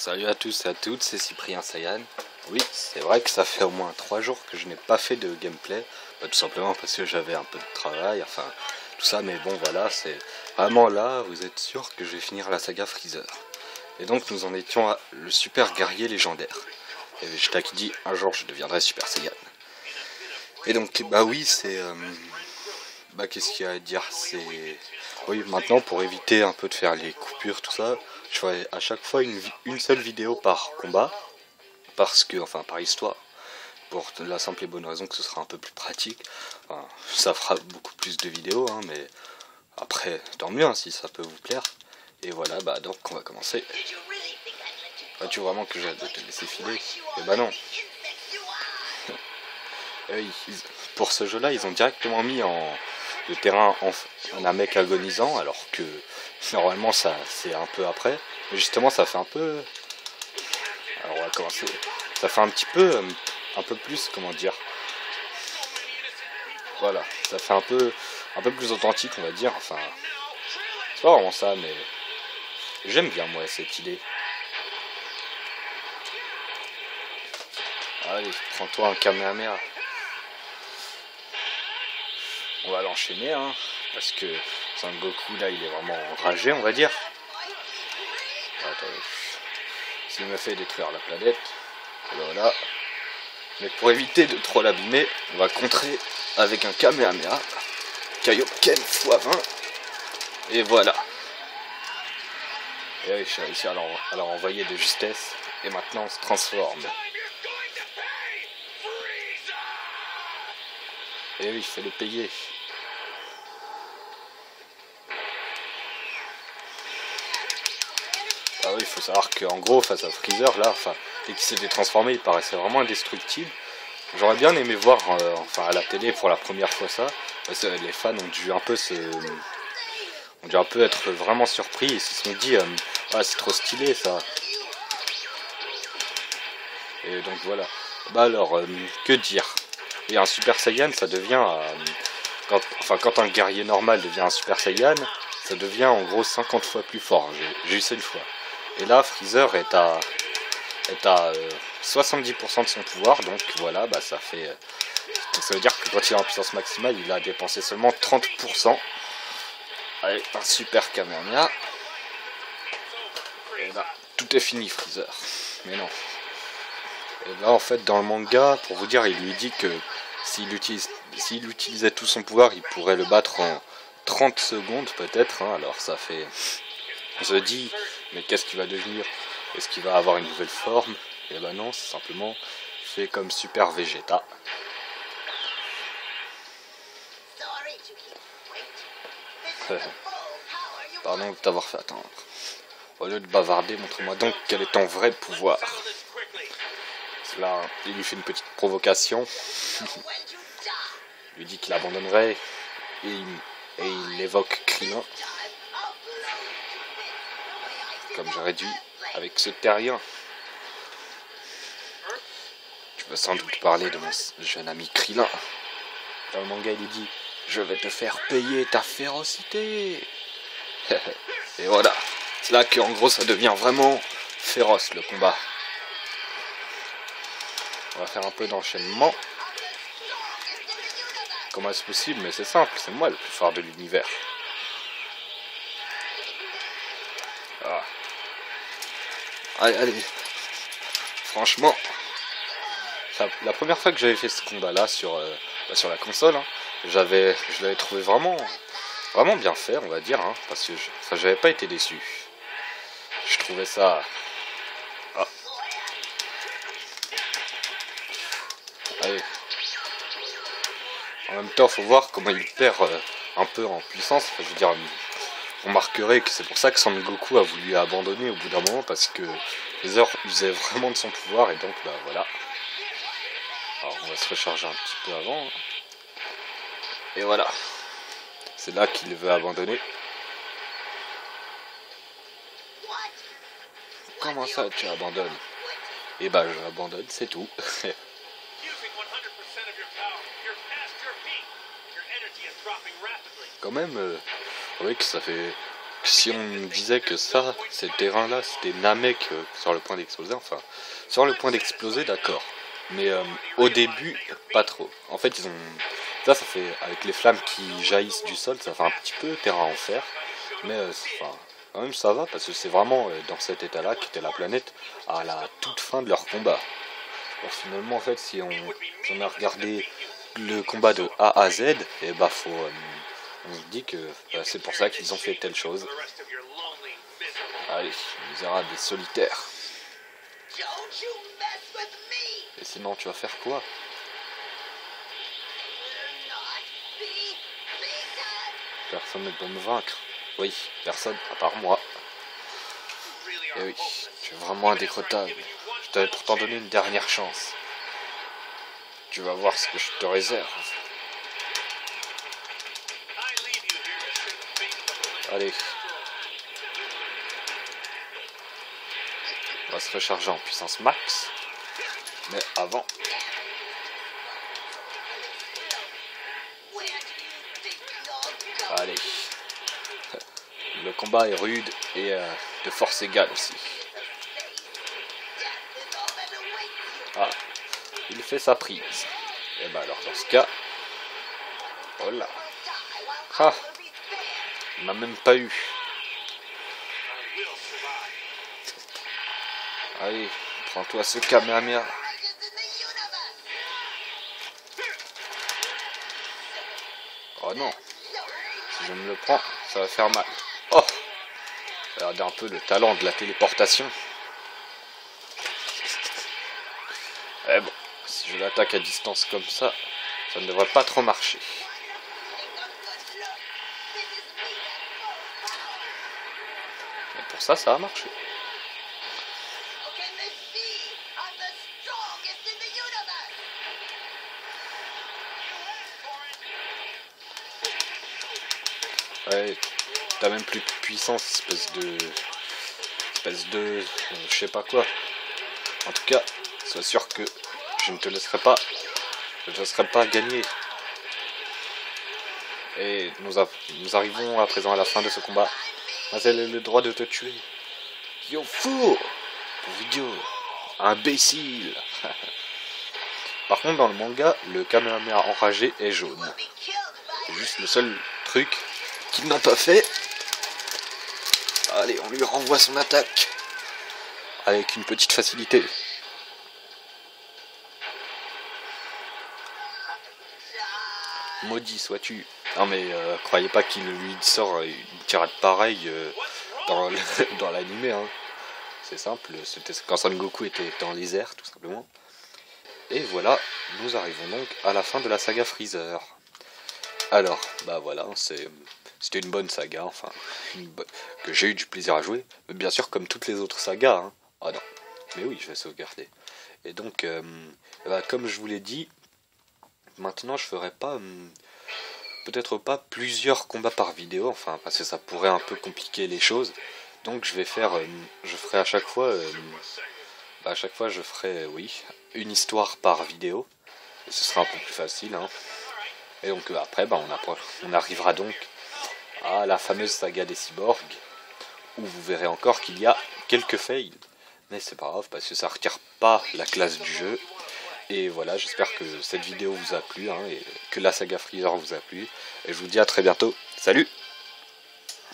Salut à tous et à toutes, c'est Cyprien Saiyan. Oui, c'est vrai que ça fait au moins 3 jours que je n'ai pas fait de gameplay. Tout simplement parce que j'avais un peu de travail, enfin tout ça, mais bon voilà, c'est vraiment là, vous êtes sûr que je vais finir la saga Freezer. Et donc nous en étions à le super guerrier légendaire. Et Vegeta qui dit un jour je deviendrai Super Saiyan. Et donc bah oui, c'est... qu'est-ce qu'il y a à dire, c'est... Oui, maintenant pour éviter un peu de faire les coupures, tout ça, je ferai à chaque fois une seule vidéo par combat. Parce que, enfin par histoire, pour la simple et bonne raison que ce sera un peu plus pratique. Enfin, ça fera beaucoup plus de vidéos, hein, mais après, tant mieux hein, si ça peut vous plaire. Et voilà, bah donc on va commencer. Tu veux vraiment que j'ai de te laisser filer? Eh bah non. Pour ce jeu-là, ils ont directement mis le terrain en un mec agonisant, alors que normalement ça c'est un peu après. Mais justement, ça fait un peu... Alors on va commencer. Ça fait un peu plus, comment dire. Voilà, ça fait un peu plus authentique, on va dire. Enfin, c'est pas vraiment ça, mais j'aime bien moi cette idée. Allez, prends-toi un Kamehameha. On va l'enchaîner, hein, parce que Son Goku là, il est vraiment enragé, on va dire. Attends, s'il me fait détruire la planète, voilà. Mais pour éviter de trop l'abîmer, on va contrer avec un Kamehameha. Kaioken x20. Et voilà. Et oui, j'ai réussi à leur envoyer de justesse. Et maintenant on se transforme. Et oui, il fait le payer. Ah oui, il faut savoir qu'en gros, face à Freezer, là, enfin, dès qu'il s'était transformé, il paraissait vraiment indestructible. J'aurais bien aimé voir, à la télé pour la première fois ça. Parce que les fans ont dû un peu être vraiment surpris. Ils se sont dit, ah, c'est trop stylé ça. Et donc voilà. Bah alors, que dire? Et un Super Saiyan, ça devient, quand un guerrier normal devient un Super Saiyan, ça devient en gros 50 fois plus fort. J'ai eu ça une fois. Et là, Freezer est à 70% de son pouvoir, donc voilà, bah ça fait... ça veut dire que quand il est en puissance maximale, il a dépensé seulement 30%. Allez, un super Kamehameha. Et là, tout est fini, Freezer. Mais non. Et là, en fait, dans le manga, pour vous dire, il lui dit que s'il utilisait tout son pouvoir, il pourrait le battre en 30 secondes, peut-être. Hein. Alors, ça fait... On se dit, mais qu'est-ce qu'il va devenir? Est-ce qu'il va avoir une nouvelle forme? Et ben non, c'est simplement fait comme Super Vegeta. Pardon de t'avoir fait attendre. Au lieu de bavarder, montre-moi donc quel est ton vrai pouvoir. Là, il lui fait une petite provocation. Il lui dit qu'il abandonnerait. Et il évoque Krillin. Comme j'aurais dû avec ce terrien. Tu veux sans doute parler de mon jeune ami Krillin. Dans le manga, il lui dit: je vais te faire payer ta férocité. Et voilà. C'est là qu'en gros, ça devient vraiment féroce le combat. On va faire un peu d'enchaînement. Comment est-ce possible? Mais c'est simple, c'est moi le plus fort de l'univers. Ah. Allez. Franchement, la première fois que j'avais fait ce combat-là sur la console, hein, je l'avais trouvé vraiment bien fait, on va dire, hein, parce que j'avais pas été déçu. Je trouvais ça... Ah. Allez. En même temps, faut voir comment il perd un peu en puissance. Enfin, je veux dire, vous remarquerez que c'est pour ça que Son Goku a voulu abandonner au bout d'un moment, parce que Freezer usait vraiment de son pouvoir, et donc bah voilà. Alors on va se recharger un petit peu avant. Hein. Et voilà. C'est là qu'il veut abandonner. Comment ça tu abandonnes? Et bah je abandonne, c'est tout. Quand même, vous voyez que ça fait si on me disait que ça, ces terrains-là, c'était Namek sur le point d'exploser, enfin, sur le point d'exploser, d'accord. Mais au début, pas trop. En fait, ils ont... ça fait, avec les flammes qui jaillissent du sol, ça fait un petit peu terrain en fer. Mais enfin, quand même ça va, parce que c'est vraiment dans cet état-là qu'était la planète à la toute fin de leur combat. Alors, finalement, en fait, si on a regardé le combat de A à Z, et bah on se dit que bah, c'est pour ça qu'ils ont fait telle chose. Allez, misérable et solitaire. Et sinon, tu vas faire quoi? Personne ne peut me vaincre. Oui, personne à part moi. Et oui, tu es vraiment indécrottable. Je t'avais pourtant donné une dernière chance. Tu vas voir ce que je te réserve. Allez. On va se recharger en puissance max. Mais avant... Allez. Le combat est rude et de force égale aussi. Ah, il fait sa prise. Et bah alors dans ce cas... Oh là. Ah, il m'a même pas eu. Allez, prends-toi ce Kamehameha. Oh non. Si je me le prends, ça va faire mal. Oh, regardez un peu le talent de la téléportation. Eh bon, si je l'attaque à distance comme ça ne devrait pas trop marcher. Et pour ça a marché. Ouais, t'as même plus de puissance, espèce de... je sais pas quoi. En tout cas, sois sûr que je ne te laisserai pas gagner. Et nous arrivons à présent à la fin de ce combat. J'ai le droit de te tuer. Yo fou, idiot, imbécile. Par contre, dans le manga, le Kamehameha enragé est jaune. C'est juste le seul truc qu'il n'a pas fait. Allez, on lui renvoie son attaque. Avec une petite facilité. Maudit sois-tu. Non mais croyez pas qu'il lui sort une tirade pareille dans l'animé. Hein. C'est simple, c'était quand Son Goku était dans les airs tout simplement. Et voilà, nous arrivons donc à la fin de la saga Freezer. Alors, bah voilà, c'était une bonne saga, enfin, que j'ai eu du plaisir à jouer. Mais bien sûr, comme toutes les autres sagas. Hein. Ah non, mais oui, je vais sauvegarder. Et donc, bah, comme je vous l'ai dit, maintenant je ferai pas... peut-être pas plusieurs combats par vidéo, enfin, parce que ça pourrait un peu compliquer les choses. Donc je ferai à chaque fois... je ferai, oui, une histoire par vidéo. Et ce sera un peu plus facile, hein. Et donc après, on arrivera donc à la fameuse saga des cyborgs, où vous verrez encore qu'il y a quelques fails. Mais c'est pas grave, parce que ça retire pas la classe du jeu. Et voilà, j'espère que cette vidéo vous a plu, hein, et que la saga Freezer vous a plu. Et je vous dis à très bientôt. Salut!